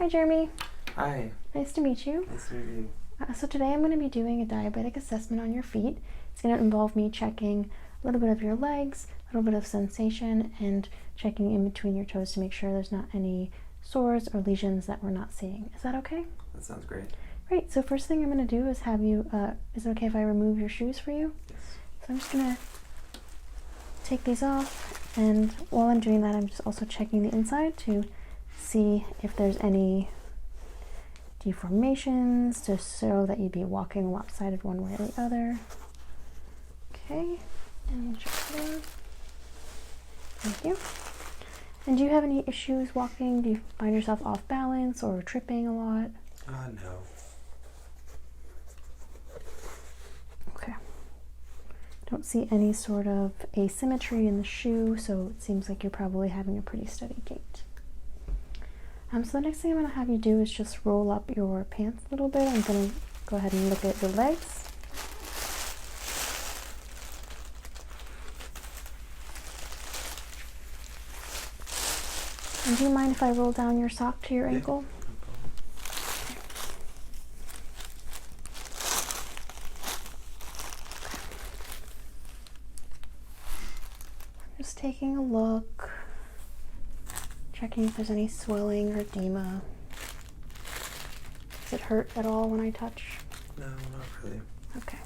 Hi, Jeremy. Hi. Nice to meet you. Nice to meet you. So today I'm going to be doing a diabetic assessment on your feet. It's going to involve me checking a little bit of your legs, a little bit of sensation, and checking in between your toes to make sure there's not any sores or lesions that we're not seeing. Is that okay? That sounds great. Great. So first thing I'm going to do is have you, is it okay if I remove your shoes for you? Yes. So I'm just going to take these off, and while I'm doing that, I'm just also checking the inside to see if there's any deformations to show that you'd be walking lopsided one way or the other. Okay, and check it out. Thank you. And do you have any issues walking? Do you find yourself off balance or tripping a lot? No. Okay. Don't see any sort of asymmetry in the shoe, so it seems like you're probably having a pretty steady gait. So the next thing I'm going to have you do is just roll up your pants a little bit. I'm going to go ahead and look at your legs. And do you mind if I roll down your sock to your ankle? Just taking a look. Checking if there's any swelling or edema. Does it hurt at all when I touch? No, not really. Okay.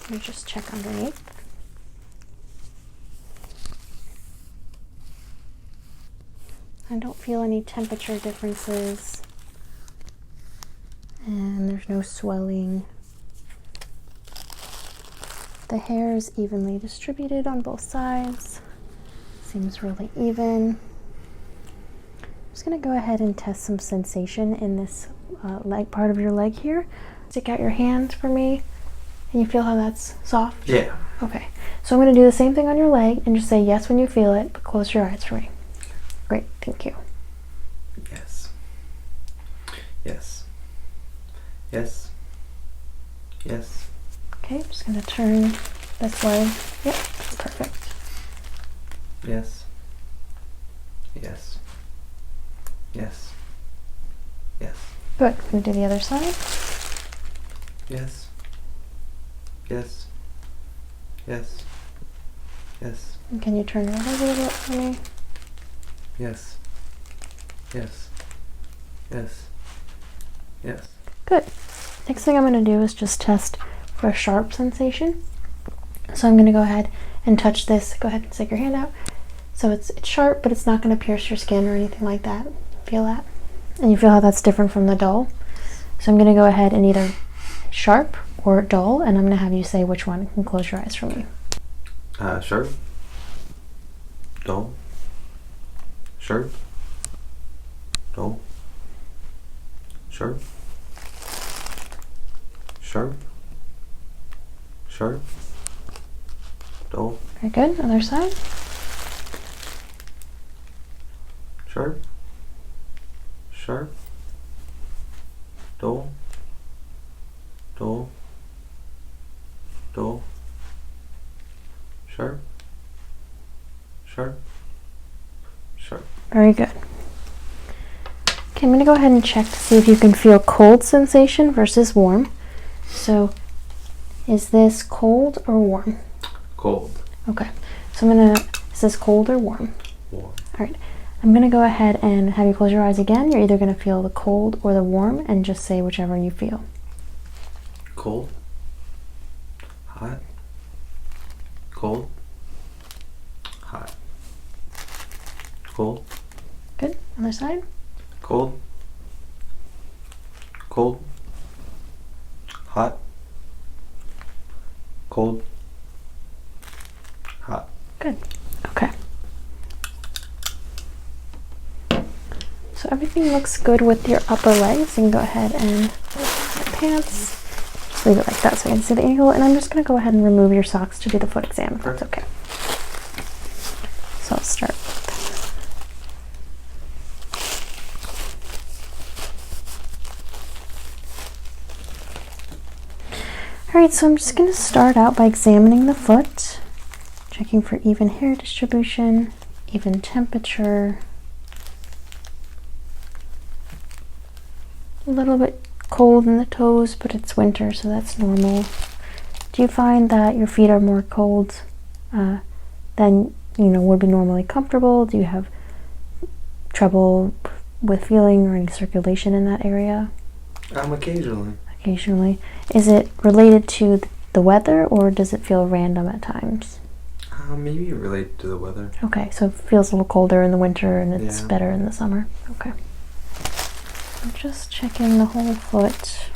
Let me just check underneath. I don't feel any temperature differences. And there's no swelling. The hair is evenly distributed on both sides. Seems really even. I'm just going to go ahead and test some sensation in this leg part of your leg here. Stick out your hand for me. Can you feel how that's soft? Yeah. Okay. So I'm going to do the same thing on your leg and just say yes when you feel it, but close your eyes for me. Great. Thank you. Yes. Yes. Yes. Yes. Okay. I'm just going to turn this way. Yep. Perfect. Yes. Yes. Yes. Yes. Good. I'm going to do the other side. Yes. Yes. Yes. Yes. And can you turn your leg a little bit for me? Yes. Yes. Yes. Yes. Good. Next thing I'm going to do is just test for a sharp sensation. So I'm going to go ahead and touch this. Go ahead and stick your hand out. So it's sharp, but it's not going to pierce your skin or anything like that. Feel that? And you feel how that's different from the dull? So I'm going to go ahead and either sharp or dull, and I'm going to have you say which one. And close your eyes for me. Sharp. Dull. Sharp. Dull. Sharp. Sharp. Sharp. Dull. Very good. Other side. Sharp. Sharp. Dull. Dull. Dull. Sharp. Sharp. Sharp. Very good. Okay, I'm going to go ahead and check to see if you can feel cold sensation versus warm. So, is this cold or warm? Cold. Okay, so I'm going to, is this cold or warm? Warm. All right, I'm going to go ahead and have you close your eyes again. You're either going to feel the cold or the warm, and just say whichever you feel. Cold. Hot. Cold. Hot. Cold. Good. Other side. Cold. Cold. Hot. Cold. Hot. Good. Okay. So everything looks good with your upper legs. You can go ahead and pull your pants. Just leave it like that so you can see the ankle. And I'm just going to go ahead and remove your socks to do the foot exam, if that's okay. So I'll start with Alright, so I'm just going to start out by examining the foot, checking for even hair distribution, even temperature. a little bit cold in the toes, but it's winter, so that's normal. Do you find that your feet are more cold than would be normally comfortable? Do you have trouble with feeling or any circulation in that area? Occasionally. Occasionally. Is it related to the weather, or does it feel random at times? Maybe related to the weather. Okay, so it feels a little colder in the winter and it's better in the summer. Okay. I'm just checking the whole foot.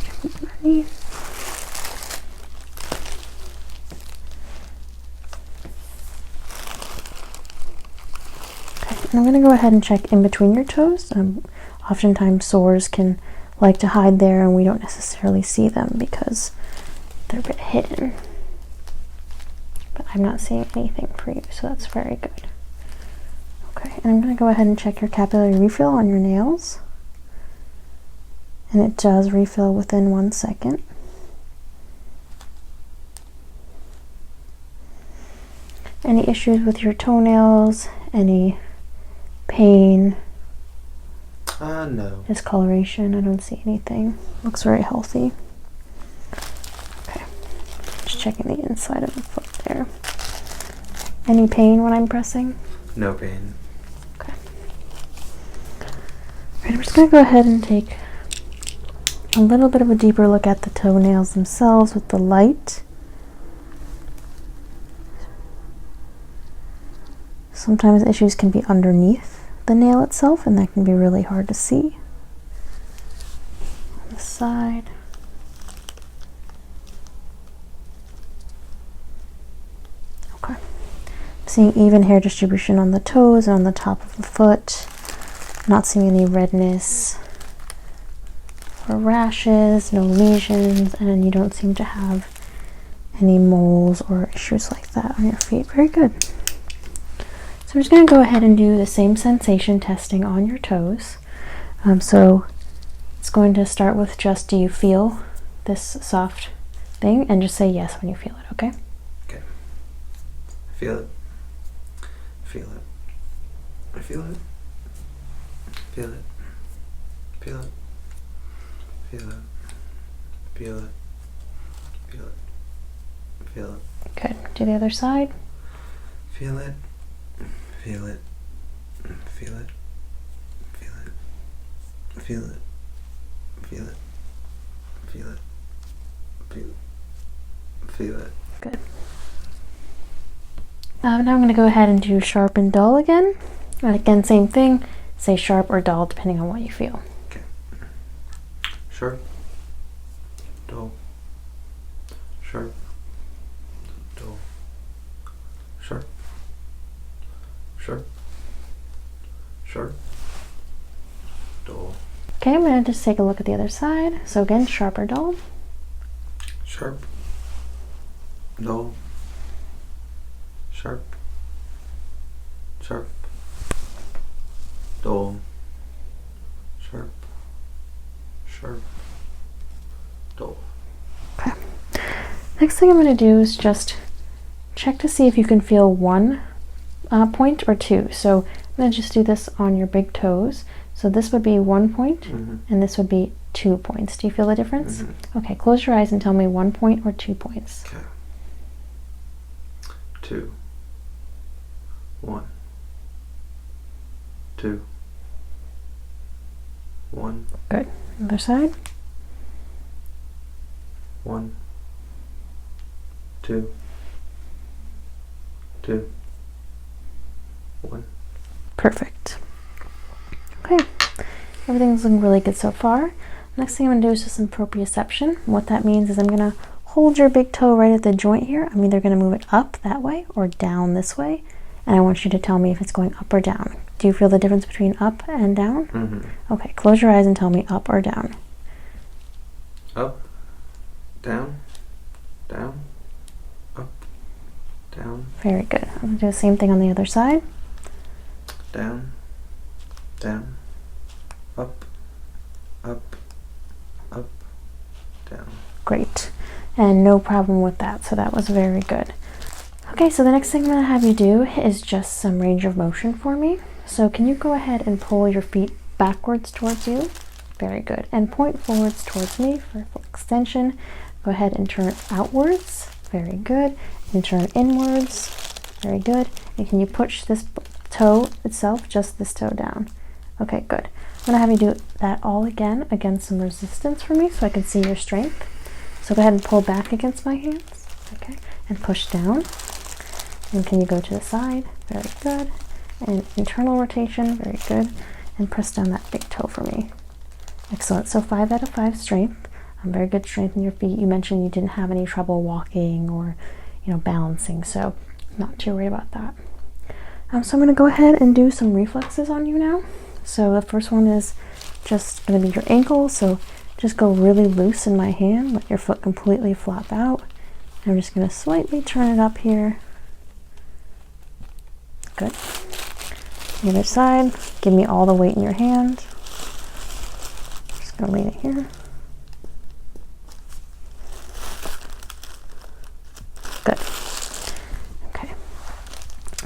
Checking underneath. Okay, and I'm going to go ahead and check in between your toes. Oftentimes sores can like to hide there and we don't necessarily see them because they're a bit hidden. But I'm not seeing anything for you, so that's very good. Okay, and I'm going to go ahead and check your capillary refill on your nails. And it does refill within 1 second. Any issues with your toenails? Any pain? No. Discoloration? I don't see anything. Looks very healthy. Just checking the inside of the foot there. Any pain when I'm pressing? No pain. Okay. Alright, I'm just going to go ahead and take a little bit of a deeper look at the toenails themselves with the light. Sometimes issues can be underneath the nail itself, and that can be really hard to see. On the side. Okay. Seeing even hair distribution on the toes and on the top of the foot. Not seeing any redness or rashes, no lesions, and you don't seem to have any moles or issues like that on your feet. Very good. So I'm just going to go ahead and do the same sensation testing on your toes. So it's going to start with just, do you feel this soft thing? And just say yes when you feel it, okay? Okay. Feel it. Feel it. I feel it. Feel it. Feel it. Feel it. Feel it. Feel it. Feel it. Good. Do the other side. Feel it. Feel it. Feel it. Feel it. Feel it. Feel it. Feel it. Feel it. Feel it. Good. Now I'm going to go ahead and do sharp and dull again. And again, same thing. Say sharp or dull depending on what you feel. Okay. Sharp. Dull. Sharp. Dull. Sharp. Sharp. Sharp. Dull. Okay, I'm going to just take a look at the other side. So again, sharp or dull. Sharp. Dull. Sharp. Sharp. Dull. Sharp. Sharp. Dull. Okay. Next thing I'm going to do is just check to see if you can feel one point or two. So I'm going to just do this on your big toes. So this would be 1 point, and this would be 2 points. Do you feel the difference? Okay, close your eyes and tell me 1 point or 2 points. Okay. 2. 1. 2. 1. Good. Other side. 1. 2. 2. 1. Perfect. Okay. Everything's looking really good so far. Next thing I'm going to do is just some proprioception. What that means is I'm going to hold your big toe right at the joint here. I'm either going to move it up that way or down this way. And I want you to tell me if it's going up or down. Do you feel the difference between up and down? Okay, close your eyes and tell me up or down. Up. Down. Down. Up. Down. Very good. I'm going to do the same thing on the other side. Down. Down. Up. Up. Up. Down. Great. And no problem with that, so that was very good. Okay, so the next thing I'm going to have you do is just some range of motion for me. So can you go ahead and pull your feet backwards towards you. Very good. And point forwards towards me for full extension. Go ahead and turn outwards. Very good. And turn inwards. Very good. And can you push this toe itself, just this toe down? Okay, good. I'm gonna have you do that all again against some resistance for me so I can see your strength. So go ahead and pull back against my hands. Okay, and push down. And can you go to the side? Very good. And internal rotation. Very good. And press down that big toe for me. Excellent. So 5 out of 5 strength. Very good strength in your feet. You mentioned you didn't have any trouble walking or, balancing, so not too worried about that. So I'm going to go ahead and do some reflexes on you now. So the first one is just going to be your ankle. So just go really loose in my hand. Let your foot completely flop out. I'm just going to slightly turn it up here. Good. The other side. Give me all the weight in your hand. Just going to lean it here. Good. Okay.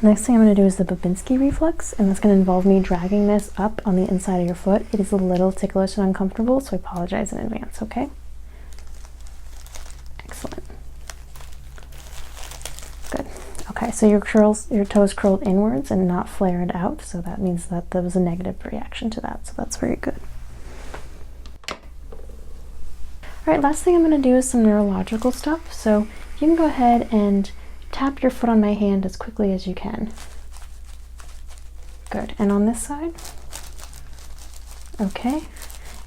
Next thing I'm going to do is the Babinski reflex, and that's going to involve me dragging this up on the inside of your foot. It is a little ticklish and uncomfortable, so I apologize in advance, okay? Excellent. Good. Okay, so your toes curled inwards and not flared out, so that means that there was a negative reaction to that, so that's very good. All right, last thing I'm going to do is some neurological stuff. So you can go ahead and tap your foot on my hand as quickly as you can. Good. And on this side? Okay.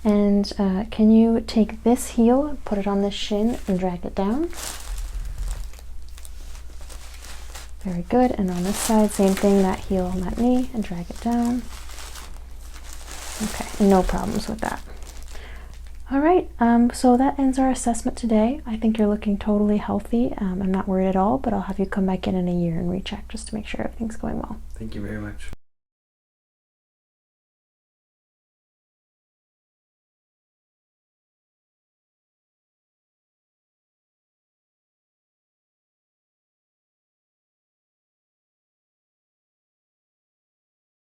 And can you take this heel, put it on this shin, and drag it down? Very good. And on this side, same thing, that heel on that knee, and drag it down. Okay, no problems with that. All right, so that ends our assessment today. I think you're looking totally healthy. I'm not worried at all, but I'll have you come back in a year and recheck just to make sure everything's going well. Thank you very much.